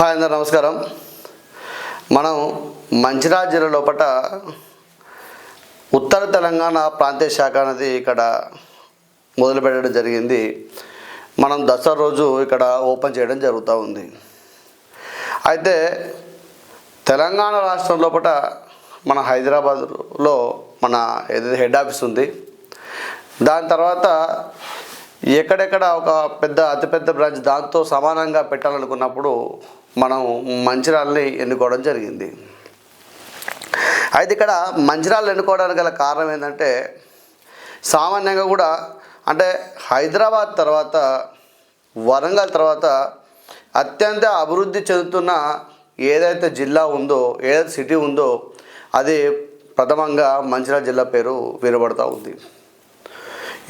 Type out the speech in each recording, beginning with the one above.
Hi అందరూ నమస్కారం. మనం మంచిర్యాల జిల్లా లోపల ఉత్తర తెలంగాణ ప్రాంతీయ శాఖ అనేది ఇక్కడ మొదలుపెట్టడం జరిగింది. మనం దసరా రోజు ఇక్కడ ఓపెన్ చేయడం జరుగుతూ ఉంది. అయితే తెలంగాణ రాష్ట్రం లోపల మన హైదరాబాద్లో మన ఏదైతే హెడ్ ఆఫీస్ ఉంది, దాని తర్వాత ఎక్కడెక్కడ ఒక అతిపెద్ద బ్రాంచ్ దాంతో సమానంగా పెట్టాలనుకున్నప్పుడు మనం మంచిర్యాలని ఎన్నుకోవడం జరిగింది. అయితే ఇక్కడ మంచిర్యాలను ఎన్నుకోవడానికి గల కారణం ఏంటంటే, సామాన్యంగా కూడా అంటే హైదరాబాద్ తర్వాత వరంగల్ తర్వాత అత్యంత అభివృద్ధి చెందుతున్న ఏదైతే జిల్లా ఉందో, ఏదైతే సిటీ ఉందో అది ప్రథమంగా మంచిర్యాల జిల్లా పేరు వినబడుతూ ఉంది.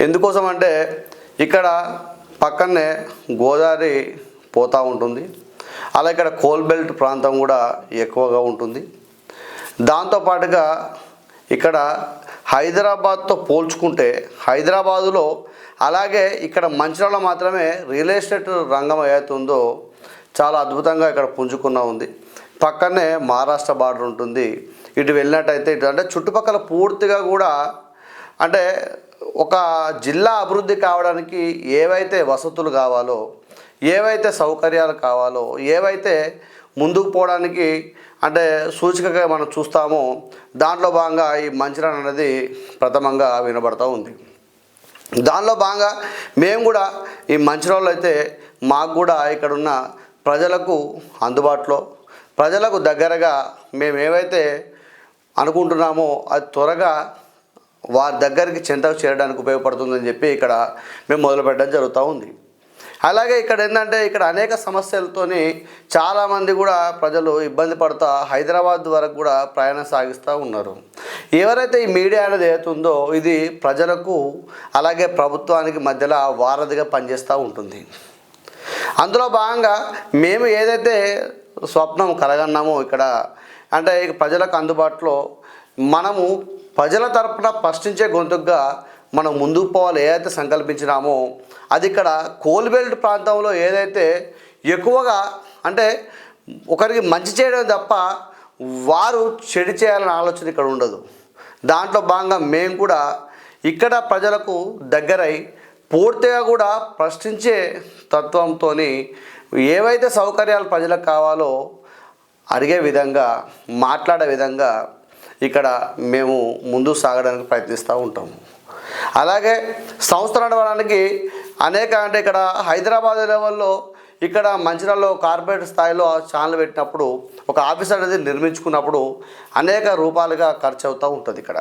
ఎందుకోసం అంటే ఇక్కడ పక్కనే గోదావరి పోతూ ఉంటుంది, అలా ఇక్కడ కోల్ బెల్ట్ ప్రాంతం కూడా ఎక్కువగా ఉంటుంది. దాంతోపాటుగా ఇక్కడ హైదరాబాద్తో పోల్చుకుంటే హైదరాబాదులో అలాగే ఇక్కడ మంచిర్యాలలో మాత్రమే రియల్ ఎస్టేట్ రంగం ఏదైతుందో చాలా అద్భుతంగా ఇక్కడ పుంజుకున్న ఉంది. పక్కనే మహారాష్ట్ర బార్డర్ ఉంటుంది. ఇటు వెళ్ళినట్టయితే ఇటు అంటే చుట్టుపక్కల పూర్తిగా కూడా అంటే ఒక జిల్లా అభివృద్ధి కావడానికి ఏవైతే వసతులు కావాలో, ఏవైతే సౌకర్యాలు కావాలో, ఏవైతే ముందుకు పోవడానికి అంటే సూచికగా మనం చూస్తామో దాంట్లో భాగంగా ఈ మంచిర్యాల అనేది ప్రథమంగా వినబడుతూ ఉంది. దానిలో భాగంగా మేము కూడా ఈ మంచిర్యాలలో అయితే మాకు కూడా ఇక్కడున్న ప్రజలకు అందుబాటులో, ప్రజలకు దగ్గరగా మేము ఏవైతే అనుకుంటున్నామో అది త్వరగా వారి దగ్గరికి చెంతకు చేరడానికి ఉపయోగపడుతుందని చెప్పి ఇక్కడ మేము మొదలుపెట్టడం జరుగుతూ ఉంది. అలాగే ఇక్కడ ఏంటంటే ఇక్కడ అనేక సమస్యలతోని చాలామంది కూడా ప్రజలు ఇబ్బంది పడుతూ హైదరాబాద్ వరకు కూడా ప్రయాణం సాగిస్తూ ఉన్నారు. ఎవరైతే ఈ మీడియా అనేది ఏతుందో ఇది ప్రజలకు అలాగే ప్రభుత్వానికి మధ్యలో వారధిగా పనిచేస్తూ ఉంటుంది. అందులో భాగంగా మేము ఏదైతే స్వప్నం కలగన్నామో ఇక్కడ అంటే ప్రజలకు అందుబాటులో మనము ప్రజల తరపున ప్రశ్నించే గొంతుగా మనం ముందుకు పోవాలి ఏదైతే సంకల్పించినామో అది ఇక్కడ కోల్బెల్ట్ ప్రాంతంలో ఏదైతే ఎక్కువగా అంటే ఒకరికి మంచి చేయడం తప్ప వారు చెడు చేయాలనే ఆలోచన ఇక్కడ ఉండదు. దాంట్లో భాగంగా మేము కూడా ఇక్కడ ప్రజలకు దగ్గరై పూర్తిగా కూడా ప్రశ్నించే తత్వంతో ఏవైతే సౌకర్యాలు ప్రజలకు కావాలో అడిగే విధంగా మాట్లాడే విధంగా ఇక్కడ మేము ముందుకు సాగడానికి ప్రయత్నిస్తూ ఉంటాము. అలాగే సంస్థ నడవడానికి అనేక అంటే ఇక్కడ హైదరాబాద్ లెవెల్లో ఇక్కడ మంచిర్యాలలో కార్పొరేట్ స్థాయిలో ఛానల్ పెట్టినప్పుడు ఒక ఆఫీస్ అనేది నిర్మించుకున్నప్పుడు అనేక రూపాలుగా ఖర్చు అవుతూ ఉంటుంది. ఇక్కడ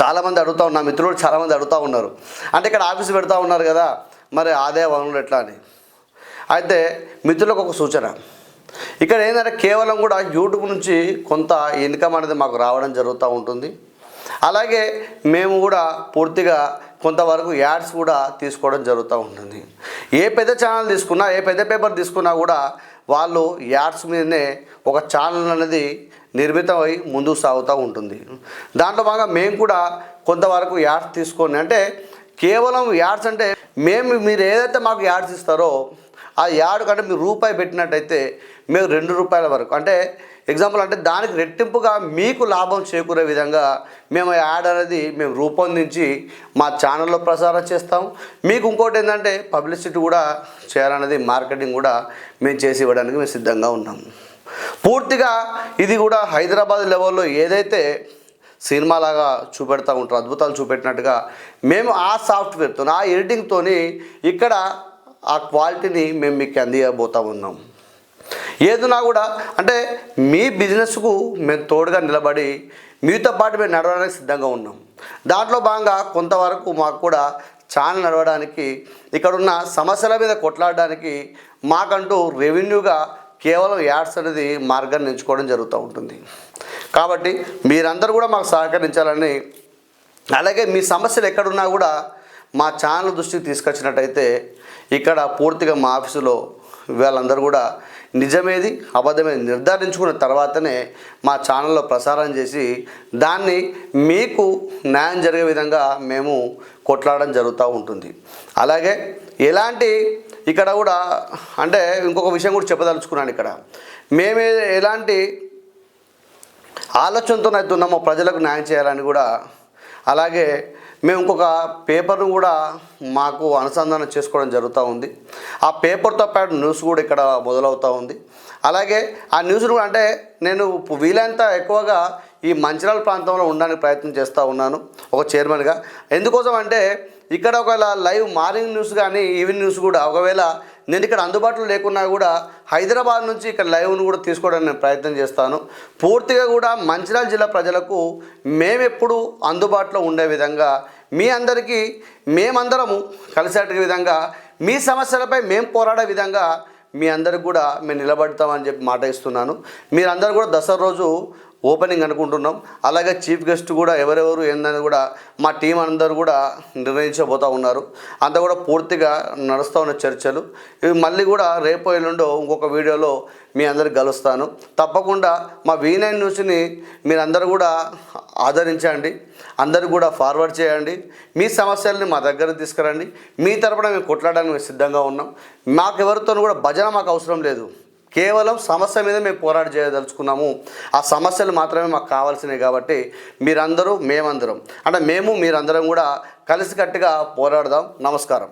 చాలామంది అడుగుతూ ఉన్నారు, మిత్రులు చాలామంది అడుగుతూ ఉన్నారు, అంటే ఇక్కడ ఆఫీస్ పెడతా ఉన్నారు కదా మరి ఆదాయ వనరులు ఎట్లా అని. అయితే మిత్రులకు ఒక సూచన, ఇక్కడ ఏంటంటే కేవలం కూడా యూట్యూబ్ నుంచి కొంత ఇన్కమ్ అనేది మాకు రావడం జరుగుతూ ఉంటుంది. అలాగే మేము కూడా పూర్తిగా కొంతవరకు యాడ్స్ కూడా తీసుకోవడం జరుగుతూ ఉంటుంది. ఏ పెద్ద ఛానల్ తీసుకున్నా, ఏ పెద్ద పేపర్ తీసుకున్నా కూడా వాళ్ళు యాడ్స్ మీదనే ఒక ఛానల్ అనేది నిర్మితమై ముందుకు సాగుతూ ఉంటుంది. దాంట్లో భాగంగా మేము కూడా కొంతవరకు యాడ్స్ తీసుకొని అంటే కేవలం యాడ్స్ అంటే మీరు ఏదైతే మాకు యాడ్స్ ఇస్తారో ఆ యాడ్ కంటే మీరు రూపాయి పెట్టినట్టయితే మేము 2 రూపాయల వరకు అంటే ఎగ్జాంపుల్ అంటే దానికి రెట్టింపుగా మీకు లాభం చేకూరే విధంగా మేము యాడ్ అనేది మేము రూపొందించి మా ఛానల్లో ప్రసారం చేస్తాం. మీకు ఇంకోటి ఏంటంటే పబ్లిసిటీ కూడా చేయాలనేది, మార్కెటింగ్ కూడా మేము చేసి ఇవ్వడానికి మేము సిద్ధంగా ఉన్నాం. పూర్తిగా ఇది కూడా హైదరాబాద్ లెవెల్లో ఏదైతే సినిమాలాగా చూపెడతా ఉంటారు, అద్భుతాలు చూపెట్టినట్టుగా మేము ఆ సాఫ్ట్వేర్తో ఆ ఎడిటింగ్తో ఇక్కడ ఆ క్వాలిటీని మేము మీకు అందియబోతూ ఉన్నాం. ఏదైనా కూడా అంటే మీ బిజినెస్కు మేము తోడుగా నిలబడి మీతో పాటు మేము నడవడానికి సిద్ధంగా ఉన్నాం. దాంట్లో భాగంగా కొంతవరకు మాకు కూడా ఛానల్ నడవడానికి, ఇక్కడున్న సమస్యల మీద కొట్లాడడానికి మాకంటూ రెవెన్యూగా కేవలం యాడ్స్ అనేది మార్గాన్ని ఎంచుకోవడం జరుగుతూ ఉంటుంది. కాబట్టి మీరందరూ కూడా మాకు సహకరించాలని, అలాగే మీ సమస్యలు ఎక్కడున్నా కూడా మా ఛానల్ దృష్టికి తీసుకొచ్చినట్టయితే ఇక్కడ పూర్తిగా మా ఆఫీసులో వీళ్ళందరూ కూడా నిజమేది అబద్ధమేది నిర్ధారించుకున్న తర్వాతనే మా ఛానల్లో ప్రసారం చేసి దాన్ని మీకు న్యాయం జరిగే విధంగా మేము కొట్లాడడం జరుగుతూ ఉంటుంది. అలాగే ఎలాంటి ఇక్కడ కూడా అంటే ఇంకొక విషయం కూడా చెప్పదలుచుకున్నాను. ఇక్కడ మేము ఎలాంటి ఆలోచనతో అయితే ఉన్నామో ప్రజలకు న్యాయం చేయాలని కూడా, అలాగే మేము ఇంకొక పేపర్ను కూడా మాకు అనుసంధానం చేసుకోవడం జరుగుతూ ఉంది. ఆ పేపర్తో పాటు న్యూస్ కూడా ఇక్కడ మొదలవుతూ ఉంది. అలాగే ఆ న్యూస్ను కూడా అంటే నేను వీలైనంత ఎక్కువగా ఈ మంచిర్యాల ప్రాంతంలో ఉండడానికి ప్రయత్నం చేస్తూ ఉన్నాను ఒక చైర్మన్గా. ఎందుకోసం అంటే ఇక్కడ ఒకవేళ లైవ్ మార్నింగ్ న్యూస్ కానీ ఈవినింగ్ న్యూస్ కూడా ఒకవేళ నేను ఇక్కడ అందుబాటులో లేకున్నా కూడా హైదరాబాద్ నుంచి ఇక్కడ లైవ్ను కూడా తీసుకోవడానికి నేను ప్రయత్నం చేస్తాను. పూర్తిగా కూడా మంచిర్యాల జిల్లా ప్రజలకు మేమెప్పుడు అందుబాటులో ఉండే విధంగా, మీ అందరికీ మేమందరము కలిసేట విధంగా, మీ సమస్యలపై మేము పోరాడే విధంగా మీ అందరికి కూడా మేము నిలబడతామని చెప్పి మాట ఇస్తున్నాను. మీరందరూ కూడా దసరా రోజు ఓపెనింగ్ అనుకుంటున్నాం. అలాగే చీఫ్ గెస్ట్ కూడా ఎవరెవరు ఏందని కూడా మా టీం అందరూ కూడా నిర్ణయించబోతూ ఉన్నారు. అంతా కూడా పూర్తిగా నడుస్తూ ఉన్న చర్చలు. ఇవి మళ్ళీ కూడా రేపు ఎల్లుండో ఇంకొక వీడియోలో మీ అందరికి కలుస్తాను. తప్పకుండా మా V9 న్యూస్ని మీరందరూ కూడా ఆదరించండి, అందరూ కూడా ఫార్వర్డ్ చేయండి. మీ సమస్యల్ని మా దగ్గర తీసుకురండి. మీ తరపున మేము కొట్లాడడానికి సిద్ధంగా ఉన్నాం. మాకెవరితో కూడా భజన మాకు అవసరం లేదు. కేవలం సమస్య మీద మేము పోరాట చేయదలుచుకున్నాము. ఆ సమస్యలు మాత్రమే మాకు కావాల్సినవి. కాబట్టి మీరందరూ మేమందరం అంటే మీరందరం కూడా కలిసికట్టుగా పోరాడదాం. నమస్కారం.